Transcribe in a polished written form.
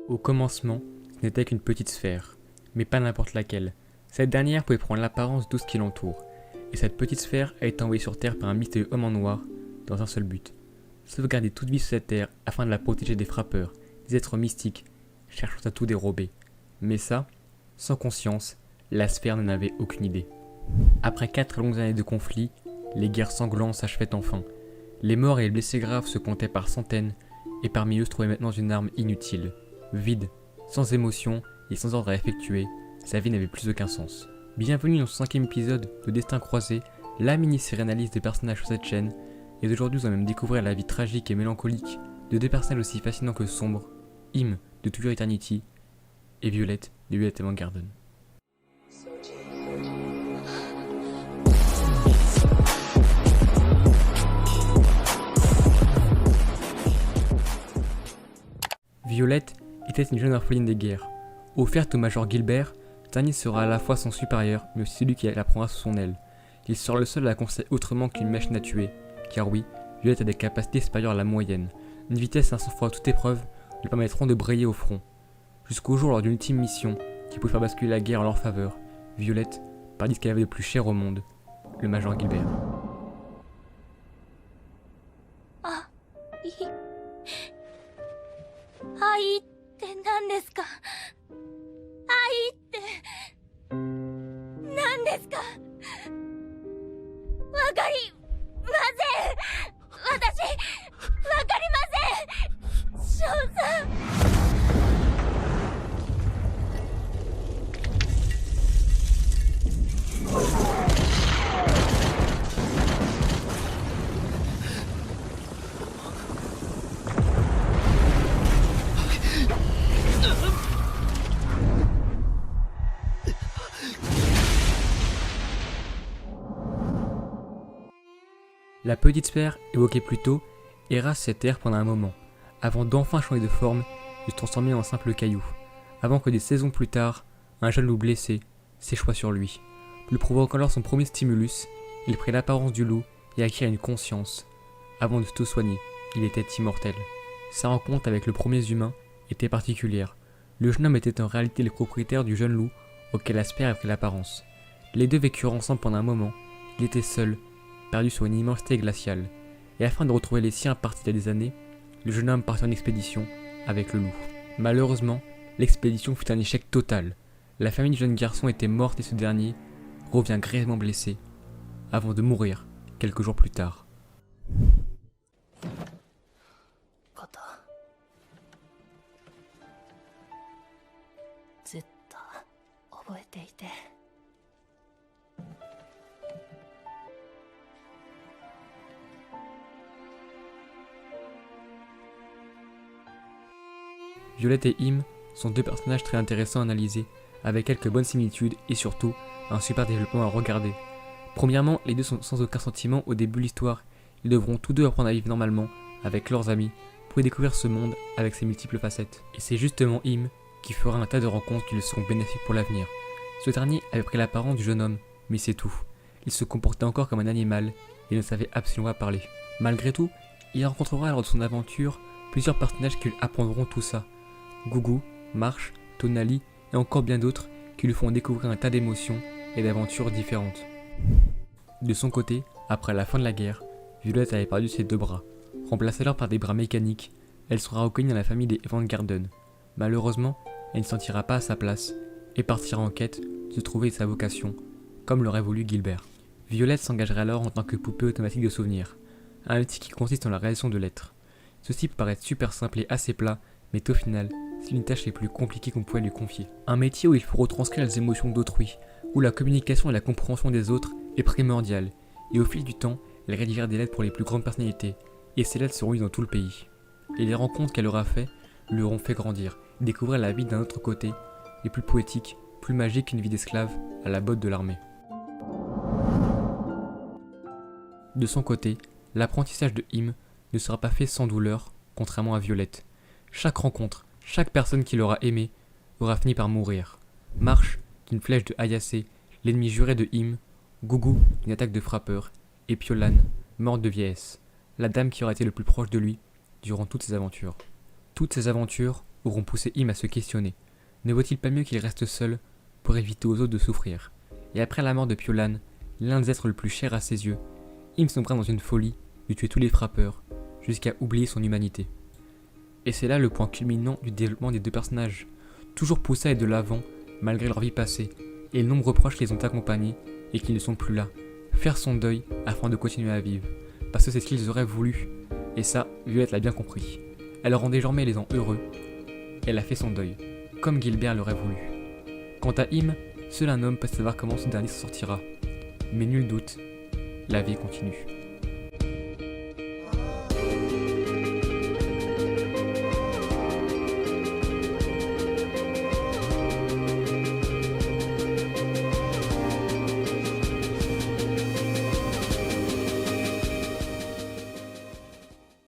Au commencement, ce n'était qu'une petite sphère, mais pas n'importe laquelle. Cette dernière pouvait prendre l'apparence de tout ce qui l'entoure, et cette petite sphère a été envoyée sur Terre par un mystérieux homme en noir dans un seul but: sauvegarder toute vie sur cette Terre afin de la protéger des frappeurs, des êtres mystiques, cherchant à tout dérober. Mais ça, sans conscience, la sphère n'en avait aucune idée. Après 4 longues années de conflits, les guerres sanglantes s'achevaient enfin. Les morts et les blessés graves se comptaient par centaines, et parmi eux se trouvait maintenant une arme inutile. Vide, sans émotion et sans ordre à effectuer, sa vie n'avait plus aucun sens. Bienvenue dans ce 5e épisode de Destin Croisé, la mini-série analyse des personnages sur cette chaîne, et d'aujourd'hui nous allons même découvrir la vie tragique et mélancolique de 2 personnages aussi fascinants que sombres, Im de To Your Eternity et Violet de Violet Evergarden. Violette était une jeune orpheline des guerres. Offerte au Major Gilbert, Tani sera à la fois son supérieur, mais aussi celui qui la prendra sous son aile. Il sera le seul à la considérer autrement qu'une machine à tuer, car oui, Violette a des capacités supérieures à la moyenne. Une vitesse et un sang-froid à toute épreuve lui permettront de briller au front. Jusqu'au jour lors d'une ultime mission, qui pouvait faire basculer la guerre en leur faveur, Violette perdit ce qu'elle avait de plus cher au monde, le Major Gilbert. Aiって何ですか？愛って何ですか？わかりません。私わかりません。翔さん。La petite sphère, évoquée plus tôt, erra cette terre pendant un moment, avant d'enfin changer de forme et se transformer en un simple caillou, avant que des saisons plus tard, un jeune loup blessé s'échoua sur lui. Lui provoquant alors son premier stimulus, il prit l'apparence du loup et acquit une conscience. Avant de se soigner, il était immortel. Sa rencontre avec le premier humain était particulière. Le jeune homme était en réalité le propriétaire du jeune loup auquel la sphère avait pris l'apparence. Les deux vécurent ensemble pendant un moment. Il était seul, perdu sur une immensité glaciale, et afin de retrouver les siens partis il y a des années, le jeune homme partit en expédition avec le loup. Malheureusement, l'expédition fut un échec total. La famille du jeune garçon était morte et ce dernier revient grièvement blessé, avant de mourir quelques jours plus tard. ことずっと覚えていて。Violet et Im sont 2 personnages très intéressants à analyser, avec quelques bonnes similitudes et surtout un super développement à regarder. Premièrement, les deux sont sans aucun sentiment au début de l'histoire. Ils devront tous deux apprendre à vivre normalement avec leurs amis pour y découvrir ce monde avec ses multiples facettes. Et c'est justement Im qui fera un tas de rencontres qui lui seront bénéfiques pour l'avenir. Ce dernier avait pris l'apparence du jeune homme, mais c'est tout. Il se comportait encore comme un animal et ne savait absolument pas parler. Malgré tout, il rencontrera lors de son aventure plusieurs personnages qui lui apprendront tout ça. Gugu, Marche, Tonali et encore bien d'autres qui lui font découvrir un tas d'émotions et d'aventures différentes. De son côté, après la fin de la guerre, Violet avait perdu ses 2 bras. Remplacés alors par des bras mécaniques, elle sera reconnue dans la famille des Evergarden. Malheureusement, elle ne se sentira pas à sa place et partira en quête de se trouver sa vocation, comme l'aurait voulu Gilbert. Violet s'engagerait alors en tant que poupée automatique de souvenirs, un outil qui consiste en la réalisation de lettres. Ceci peut paraître super simple et assez plat, mais au final, c'est une tâche les plus compliquées qu'on pouvait lui confier. Un métier où il faut retranscrire les émotions d'autrui, où la communication et la compréhension des autres est primordiale, et au fil du temps, elle rédigera des lettres pour les plus grandes personnalités, et ces lettres seront lues dans tout le pays. Et les rencontres qu'elle aura faites lui auront fait grandir, découvrir la vie d'un autre côté, et plus poétique, plus magique qu'une vie d'esclave à la botte de l'armée. De son côté, l'apprentissage de Im ne sera pas fait sans douleur, contrairement à Violette. Chaque rencontre, chaque personne qui l'aura aimé, aura fini par mourir. Marche, d'une flèche de Ayase, l'ennemi juré de Im, Gugu, d'une attaque de frappeur, et Piolan, morte de vieillesse, la dame qui aura été le plus proche de lui durant toutes ses aventures. Toutes ces aventures auront poussé Im à se questionner. Ne vaut-il pas mieux qu'il reste seul pour éviter aux autres de souffrir? Et après la mort de Piolan, l'un des êtres le plus cher à ses yeux, Im sombra dans une folie de tuer tous les frappeurs, jusqu'à oublier son humanité. Et c'est là le point culminant du développement des deux personnages, toujours poussés à être de l'avant malgré leur vie passée, et les nombreux proches qui les ont accompagnés et qui ne sont plus là. Faire son deuil afin de continuer à vivre, parce que c'est ce qu'ils auraient voulu, et ça, Violette l'a bien compris. Elle rend désormais les gens heureux, elle a fait son deuil, comme Gilbert l'aurait voulu. Quant à Im, seul un homme peut savoir comment ce dernier s'en sortira, mais nul doute, la vie continue.